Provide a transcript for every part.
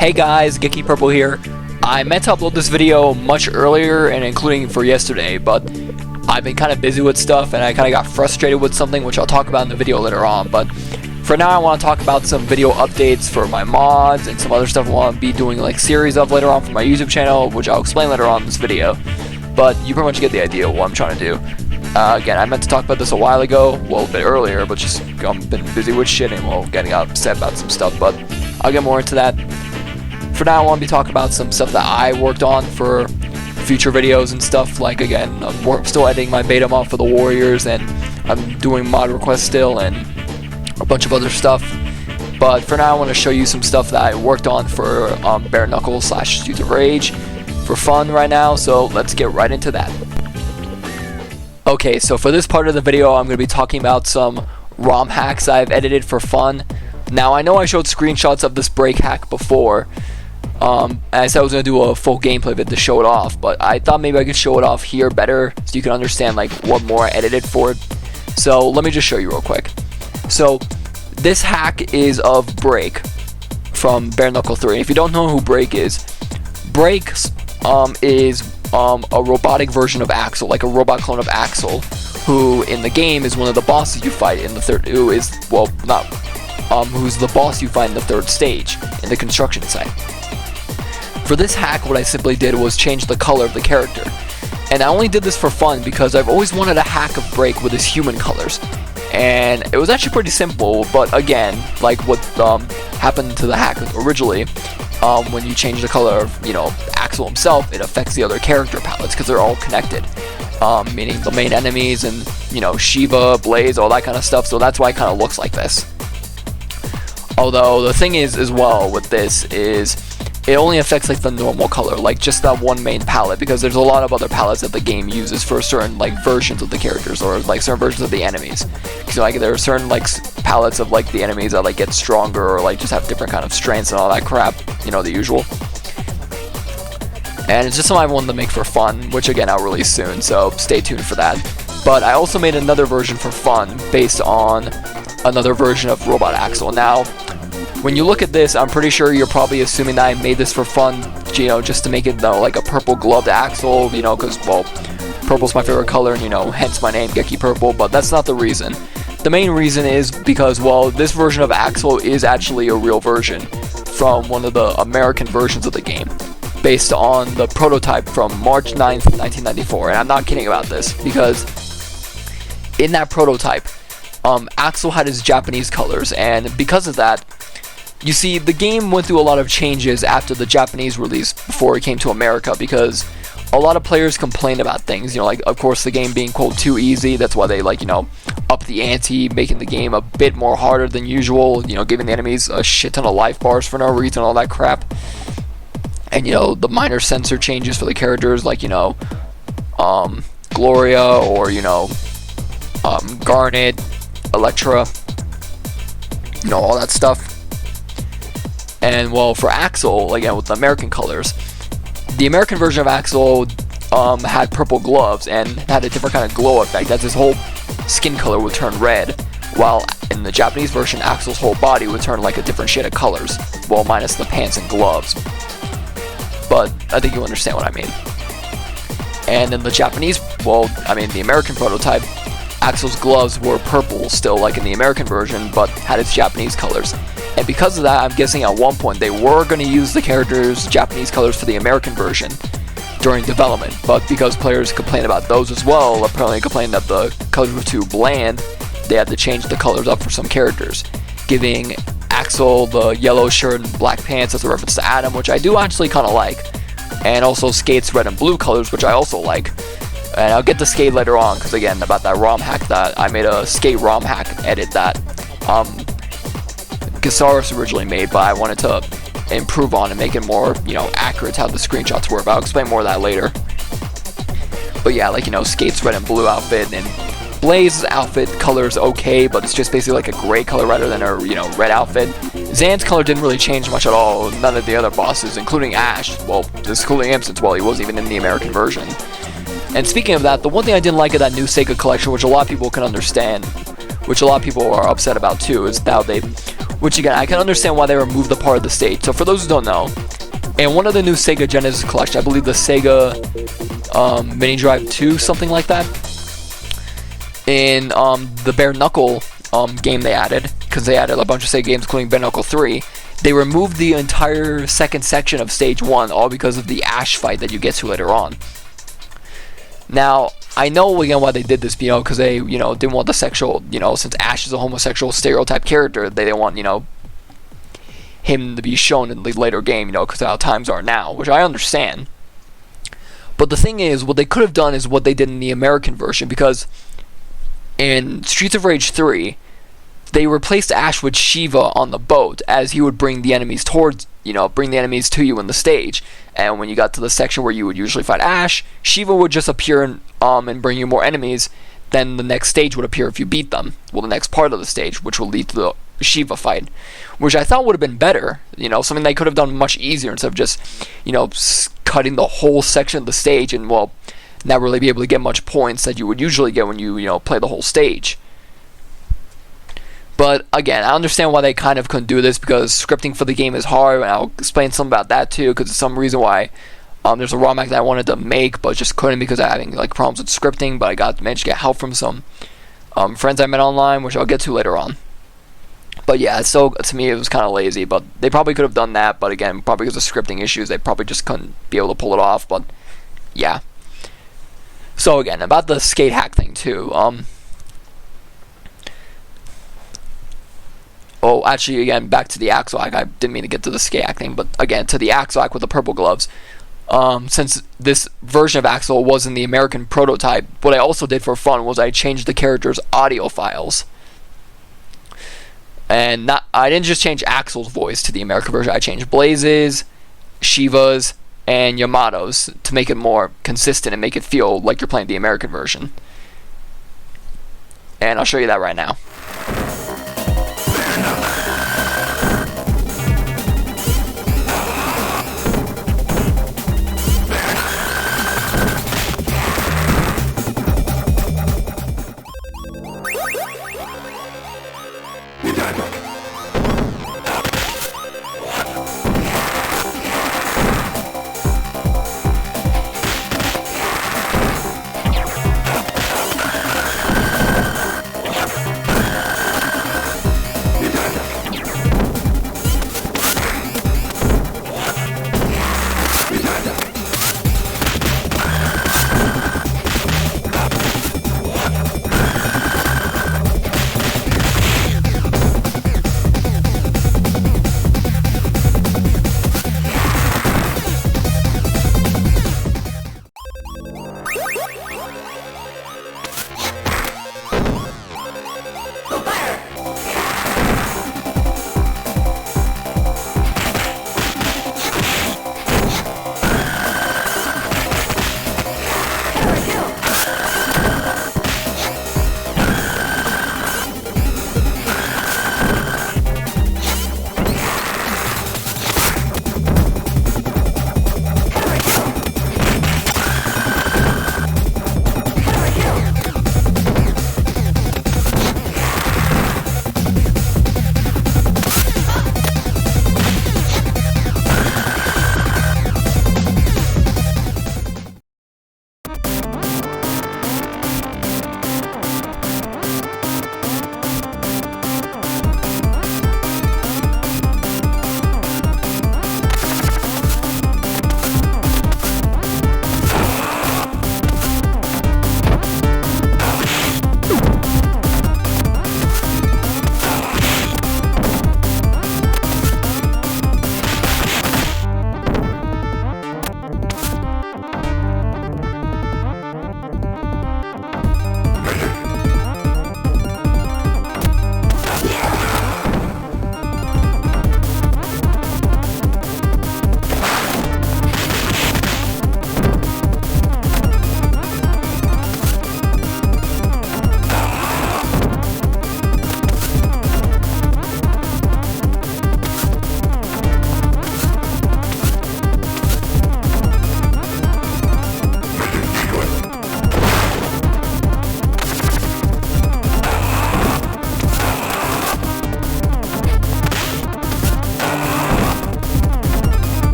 Hey guys, Geeky Purple here. I meant to upload this video much earlier and including for yesterday, but I've been kind of busy with stuff and I kind of got frustrated with something which I'll talk about in the video later on. But for now I want to talk about some video updates for my mods and some other stuff I want to be doing like series of later on for my YouTube channel, which I'll explain later on in this video. But you pretty much get the idea of what I'm trying to do. Again, I meant to talk about this a while ago, well, a bit earlier, but just I've been busy with shit and well, getting upset about some stuff, but I'll get more into that. For now, I want to be talking about some stuff that I worked on for future videos and stuff. Like, again, I'm still editing my beta mod for the Warriors, and I'm doing mod requests still, and a bunch of other stuff. But for now, I want to show you some stuff that I worked on for Bare Knuckles / Streets of Rage for fun right now, so let's get right into that. Okay, so for this part of the video, I'm going to be talking about some ROM hacks I've edited for fun. Now, I know I showed screenshots of this break hack before, and I said I was going to do a full gameplay of it to show it off, but I thought maybe I could show it off here better so you can understand like what more I edited for it. So let me just show you real quick. So this hack is of Break from Bare Knuckle 3. If you don't know who Break is a robotic version of Axel, like a robot clone of Axel, who in the game is one of the bosses you fight in the third, who's the boss you fight in the third stage in the construction site. For this hack, what I simply did was change the color of the character, and I only did this for fun because I've always wanted a hack of Break with his human colors, and it was actually pretty simple. But again, like what happened to the hack originally, when you change the color of, Axel himself, it affects the other character palettes because they're all connected, meaning the main enemies and, Shiva, Blaze, all that kind of stuff, so that's why it kind of looks like this. Although, the thing is, as well, with this is, it only affects, like, the normal color, like, just that one main palette, because there's a lot of other palettes that the game uses for certain, like, versions of the characters, or, like, certain versions of the enemies. So, like, there are certain, like, palettes of, like, the enemies that, like, get stronger, or, like, just have different kind of strengths and all that crap, the usual. And it's just something I wanted to make for fun, which, again, I'll release soon, so stay tuned for that. But I also made another version for fun, based on another version of Robot Axel. Now, when you look at this, I'm pretty sure you're probably assuming that I made this for fun, just to make it, like a purple gloved Axel, because, well, purple's my favorite color, and, hence my name, Geeky Purple, but that's not the reason. The main reason is because, well, this version of Axel is actually a real version from one of the American versions of the game, based on the prototype from March 9th, 1994, and I'm not kidding about this, because in that prototype, Axel had his Japanese colors, and because of that, you see, the game went through a lot of changes after the Japanese release before it came to America, because a lot of players complained about things, like, of course, the game being, quote, too easy. That's why they, like, up the ante, making the game a bit more harder than usual, giving the enemies a shit ton of life bars for no reason, all that crap. And, the minor sensor changes for the characters, like, Gloria, or, Garnet, Electra, all that stuff. And, well, for Axel, again, with the American colors, the American version of Axel had purple gloves and had a different kind of glow effect, as his whole skin color would turn red, while in the Japanese version, Axel's whole body would turn like a different shade of colors, well, minus the pants and gloves. But I think you understand what I mean. And in the Japanese, the American prototype, Axel's gloves were purple still, like in the American version, but had its Japanese colors. And because of that, I'm guessing at one point they were going to use the characters' Japanese colors for the American version during development, but because players complained about those as well, apparently complained that the colors were too bland, they had to change the colors up for some characters, giving Axel the yellow shirt and black pants as a reference to Adam, which I do actually kind of like, and also Skate's red and blue colors, which I also like. And I'll get to Skate later on, because again, about that ROM hack, that I made a Skate ROM hack edit that Gasaurus originally made, but I wanted to improve on and make it more, accurate how the screenshots were, but I'll explain more of that later. But yeah, like, Skate's red and blue outfit, and Blaze's outfit color is okay, but it's just basically like a gray color rather than a, red outfit. Zan's color didn't really change much at all, none of the other bosses, including Ash, well, excluding him since, well, he wasn't even in the American version. And speaking of that, the one thing I didn't like of that new Sega collection, which a lot of people can understand, which a lot of people are upset about too, is how they which again, I can understand why they removed the part of the stage. So for those who don't know, in one of the new Sega Genesis collection, I believe the Sega Mini Drive 2, something like that, in the Bare Knuckle game they added, because they added a bunch of Sega games including Bare Knuckle 3, they removed the entire second section of stage 1, all because of the Ash fight that you get to later on. Now, I know again why they did this, because they, didn't want the sexual, since Ash is a homosexual stereotype character, they didn't want, him to be shown in the later game, because of how times are now, which I understand. But the thing is, what they could have done is what they did in the American version, because in Streets of Rage 3, they replaced Ash with Shiva on the boat, as he would bring the enemies towards, bring the enemies to you in the stage. And when you got to the section where you would usually fight Ash, Shiva would just appear and bring you more enemies. Then the next stage would appear if you beat them. Well, the next part of the stage, which will lead to the Shiva fight, which I thought would have been better. Something they could have done much easier instead of just, cutting the whole section of the stage and, well, not really be able to get much points that you would usually get when you, play the whole stage. But again, I understand why they kind of couldn't do this, because scripting for the game is hard, and I'll explain something about that too, because there's some reason why there's a ROM hack that I wanted to make, but just couldn't because I'm having problems with scripting. But I managed to get help from some friends I met online, which I'll get to later on. But yeah, so to me it was kind of lazy, but they probably could have done that. But again, probably because of scripting issues, they probably just couldn't be able to pull it off. But yeah. So again, about the skate hack thing too. Oh, actually, again, back to the Axel hack. I didn't mean to get to the skate hack thing, but again, to the Axel hack with the purple gloves. Since this version of Axel was in the American prototype, what I also did for fun was I changed the character's audio files. And I didn't just change Axel's voice to the American version. I changed Blaze's, Shiva's, and Yamato's to make it more consistent and make it feel like you're playing the American version. And I'll show you that right now.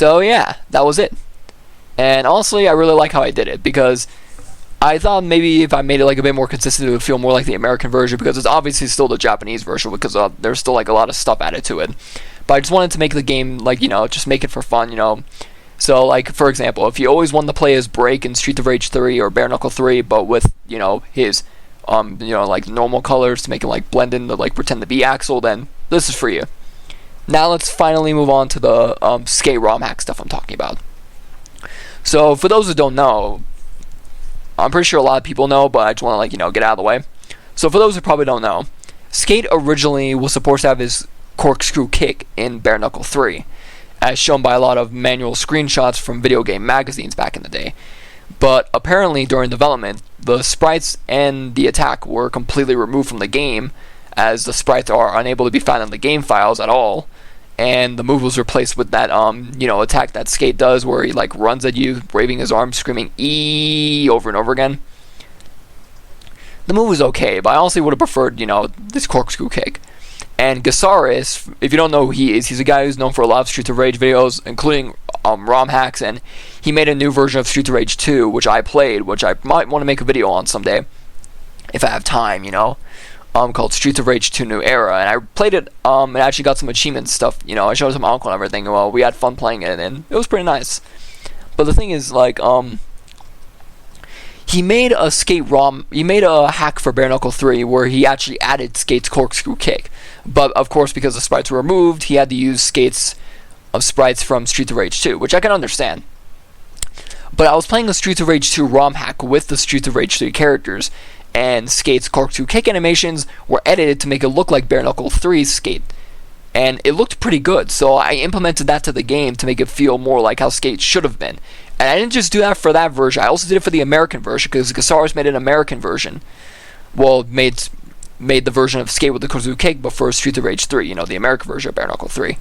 So yeah, that was it. And honestly, I really like how I did it, because I thought maybe if I made it like a bit more consistent, it would feel more like the American version, because it's obviously still the Japanese version, because there's still like a lot of stuff added to it. But I just wanted to make the game like, just make it for fun. So like, for example, if you always wanted to play as Break in Streets of Rage 3 or Bare Knuckle 3, but with his like normal colors to make him like blend in to like pretend to be Axel, then this is for you. Now let's finally move on to the skate ROM hack stuff I'm talking about. So for those who don't know, I'm pretty sure a lot of people know, but I just want to get out of the way. So for those who probably don't know, Skate originally was supposed to have his corkscrew kick in Bare Knuckle 3, as shown by a lot of manual screenshots from video game magazines back in the day. But apparently during development, the sprites and the attack were completely removed from the game, as the sprites are unable to be found in the game files at all. And the move was replaced with that attack that Skate does, where he like runs at you, waving his arms, screaming "E" over and over again. The move was okay, but I honestly would have preferred this corkscrew kick. And Gasaris, if you don't know who he is, he's a guy who's known for a lot of Streets of Rage videos, including ROM hacks, and he made a new version of Streets of Rage 2, which I played, which I might want to make a video on someday, if I have time, called Streets of Rage 2 New Era, and I played it, and actually got some achievement stuff, I showed it to my uncle and everything, and well, we had fun playing it, and it was pretty nice. But the thing is, like, he made a hack for Bare Knuckle 3 where he actually added Skate's corkscrew kick. But of course, because the sprites were removed, he had to use Skate's sprites from Streets of Rage 2, which I can understand. But I was playing a Streets of Rage 2 ROM hack with the Streets of Rage 3 characters, and Skate's corkscrew kick animations were edited to make it look like Bare Knuckle 3's Skate. And it looked pretty good, so I implemented that to the game to make it feel more like how Skate should have been. And I didn't just do that for that version, I also did it for the American version, because Gasaris made an American version. Well, made the version of Skate with the corkscrew kick, but for Streets of Rage 3, the American version of Bare Knuckle 3.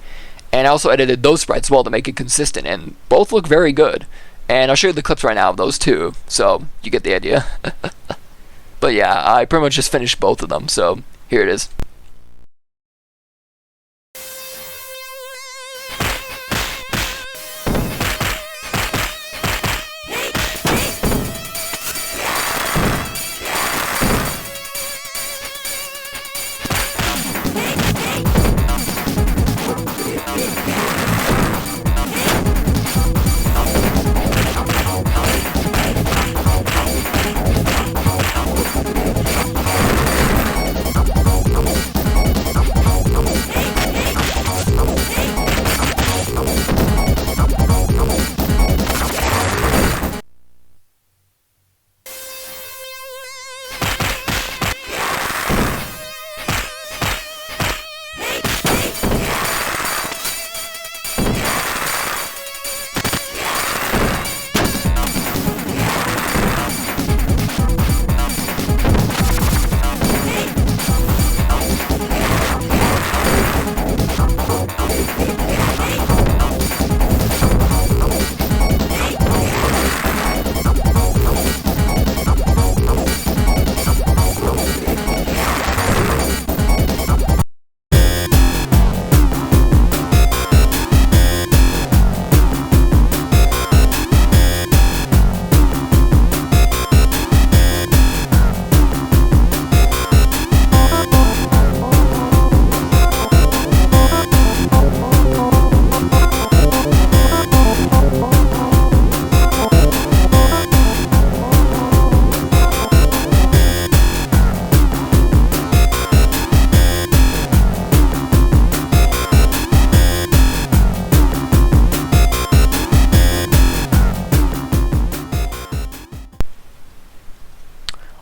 And I also edited those sprites as well to make it consistent, and both look very good. And I'll show you the clips right now of those two, so you get the idea. But yeah, I pretty much just finished both of them, so here it is.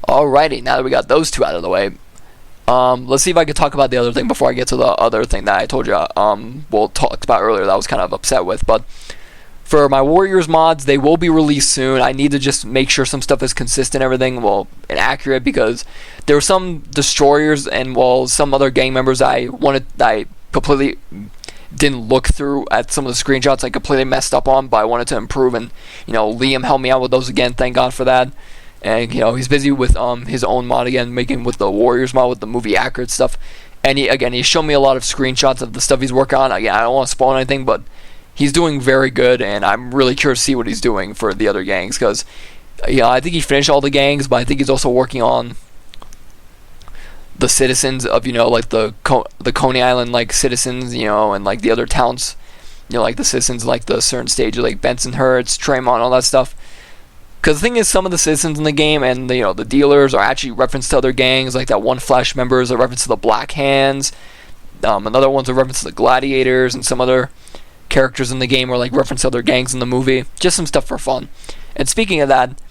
Alrighty, now that we got those two out of the way, let's see if I can talk about the other thing before I get to the other thing that I told you, talked about earlier that I was kind of upset with. But for my Warriors mods, they will be released soon. I need to just make sure some stuff is consistent, everything, and accurate, because there were some destroyers and, some other gang members I completely didn't look through at some of the screenshots I completely messed up on, but I wanted to improve, and, Liam helped me out with those again, thank God for that. And he's busy with his own mod again, making with the Warriors mod with the movie accurate stuff. And he showed me a lot of screenshots of the stuff he's working on. Again, I don't want to spoil anything, but he's doing very good, and I'm really curious to see what he's doing for the other gangs, because I think he finished all the gangs, but I think he's also working on the citizens of, like the Coney Island, like, citizens, and like the other towns, like the citizens, like the certain stage, like Bensonhurst, Tremont, all that stuff. Because the thing is, some of the citizens in the game and the dealers are actually referenced to other gangs, like that one Flash member is a reference to the Black Hands, another one's a reference to the Gladiators, and some other characters in the game are like reference to other gangs in the movie. Just some stuff for fun. And speaking of that,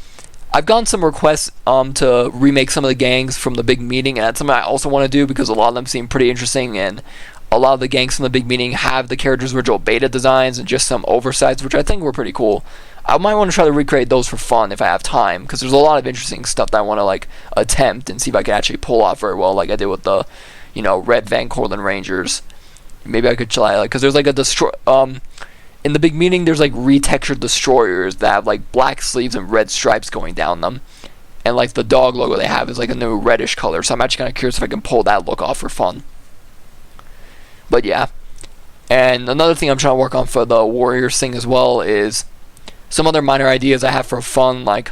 I've gotten some requests to remake some of the gangs from the big meeting, and that's something I also want to do because a lot of them seem pretty interesting, and a lot of the gangs from the big meeting have the characters' original beta designs and just some oversights, which I think were pretty cool. I might want to try to recreate those for fun if I have time, because there's a lot of interesting stuff that I want to like attempt and see if I can actually pull off very well, like I did with the Red Van Cortlandt Rangers. Maybe I could try, because there's like a in the big meeting, there's like retextured destroyers that have like black sleeves and red stripes going down them, and like the dog logo they have is like a new reddish color. So I'm actually kind of curious if I can pull that look off for fun. But yeah, and another thing I'm trying to work on for the Warriors thing as well is some other minor ideas I have for fun, like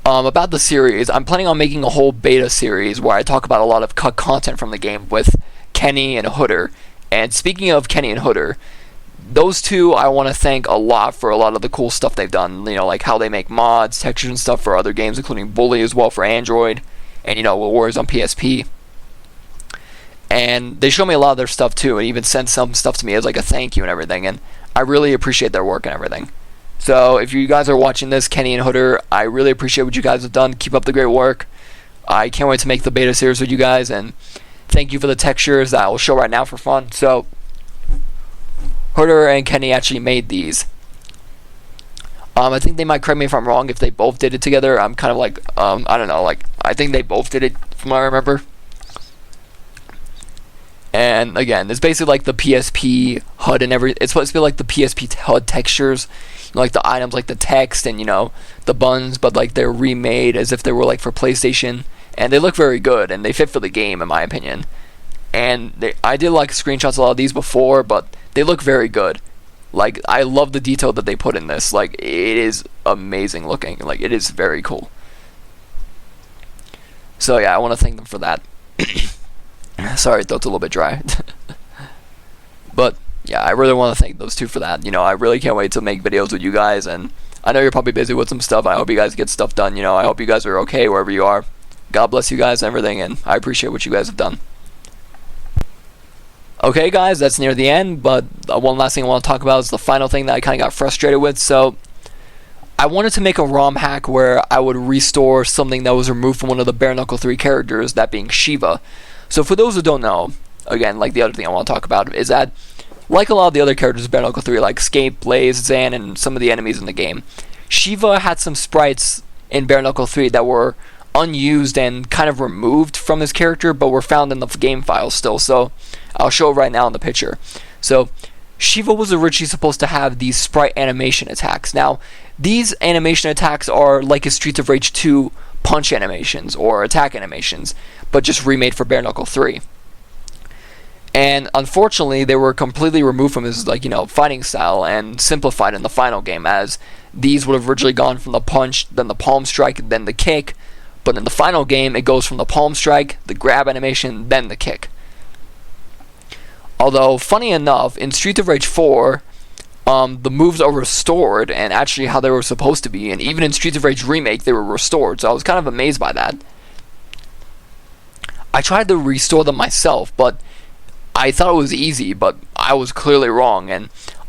about the series. I'm planning on making a whole beta series where I talk about a lot of cut content from the game with Kenny and Hooder. And speaking of Kenny and Hooder, those two I want to thank a lot for a lot of the cool stuff they've done, like how they make mods, textures and stuff for other games, including Bully as well for Android, and Warriors on PSP. And they show me a lot of their stuff too, and even sent some stuff to me as like a thank you and everything, and I really appreciate their work and everything. So if you guys are watching this, Kenny and Hooder, I really appreciate what you guys have done. Keep up the great work. I can't wait to make the beta series with you guys, and thank you for the textures that I will show right now for fun. So Hooder and Kenny actually made these. I think they might correct me if I'm wrong if they both did it together. I'm kind of like, I don't know, like, I think they both did it from what I remember. And again, it's basically like the PSP HUD and it's supposed to be like the PSP HUD textures, like the items, like the text and the buttons, but like they're remade as if they were like for PlayStation, and they look very good and they fit for the game in my opinion. And I did like screenshots of a lot of these before, but they look very good. Like, I love the detail that they put in this. Like, it is amazing looking. Like, it is very cool. So yeah, I want to thank them for that. Sorry, throat's a little bit dry. But yeah, I really want to thank those two for that. I really can't wait to make videos with you guys, and I know you're probably busy with some stuff. I hope you guys get stuff done. I hope you guys are okay wherever you are. God bless you guys and everything, and I appreciate what you guys have done. Okay guys, that's near the end, but one last thing I want to talk about is the final thing that I kind of got frustrated with. So I wanted to make a ROM hack where I would restore something that was removed from one of the Bare Knuckle 3 characters, that being Shiva. So for those who don't know, again, like the other thing I want to talk about is that, like a lot of the other characters in Bare Knuckle 3, like Scape, Blaze, Zan, and some of the enemies in the game, Shiva had some sprites in Bare Knuckle 3 that were unused and kind of removed from his character, but were found in the game files still. So I'll show right now in the picture. So Shiva was originally supposed to have these sprite animation attacks. Now, these animation attacks are like his Streets of Rage 2 punch animations or attack animations, but just remade for Bare Knuckle 3. And unfortunately, they were completely removed from his fighting style and simplified in the final game, as these would have originally gone from the punch, then the palm strike, then the kick. But in the final game, it goes from the palm strike, the grab animation, then the kick. Although, funny enough, in Streets of Rage 4, the moves are restored and actually how they were supposed to be. And even in Streets of Rage Remake, they were restored. So I was kind of amazed by that. I tried to restore them myself, but I thought it was easy, but I was clearly wrong. And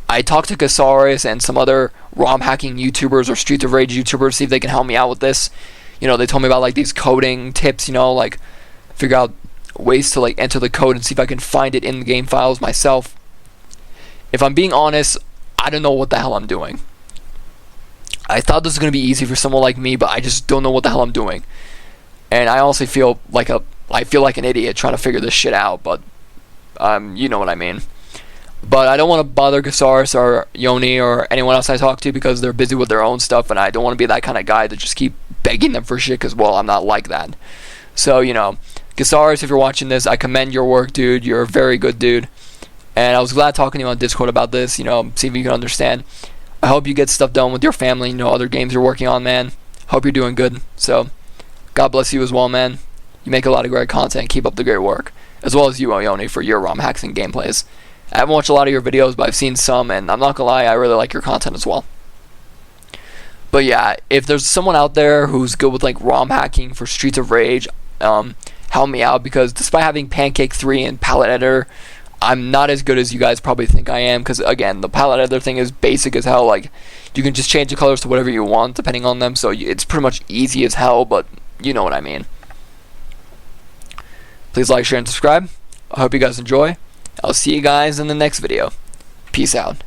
I talked to Casares and some other ROM hacking YouTubers or Streets of Rage YouTubers to see if they can help me out with this. They told me about like these coding tips, like figure out ways to like enter the code and see if I can find it in the game files myself. If I'm being honest, I don't know what the hell I'm doing. I thought this was going to be easy for someone like me, but I just don't know what the hell I'm doing. And I honestly feel like an idiot trying to figure this shit out, but you know what I mean. But I don't want to bother Casares or Yoni or anyone else I talk to because they're busy with their own stuff, and I don't want to be that kind of guy that just keep begging them for shit because, well, I'm not like that. So, Casares, if you're watching this, I commend your work, dude. You're a very good dude. and I was glad talking to you on Discord about this, you know, see if you can understand. I hope you get stuff done with your family, you know, other games you're working on, man. Hope you're doing good. So, God bless you as well, man. You make a lot of great content. Keep up the great work. As well as you, Ione, for your ROM hacks and gameplays. I haven't watched a lot of your videos, but I've seen some, and I'm not gonna lie, I really like your content as well. But yeah, if there's someone out there who's good with like ROM hacking for Streets of Rage, help me out, because despite having Pancake 3 and Palette Editor, I'm not as good as you guys probably think I am, because again, the palette editor thing is basic as hell. Like, you can just change the colors to whatever you want depending on them, so it's pretty much easy as hell, but you know what I mean. Please like, share, and subscribe. I hope you guys enjoy. I'll see you guys in the next video. Peace out.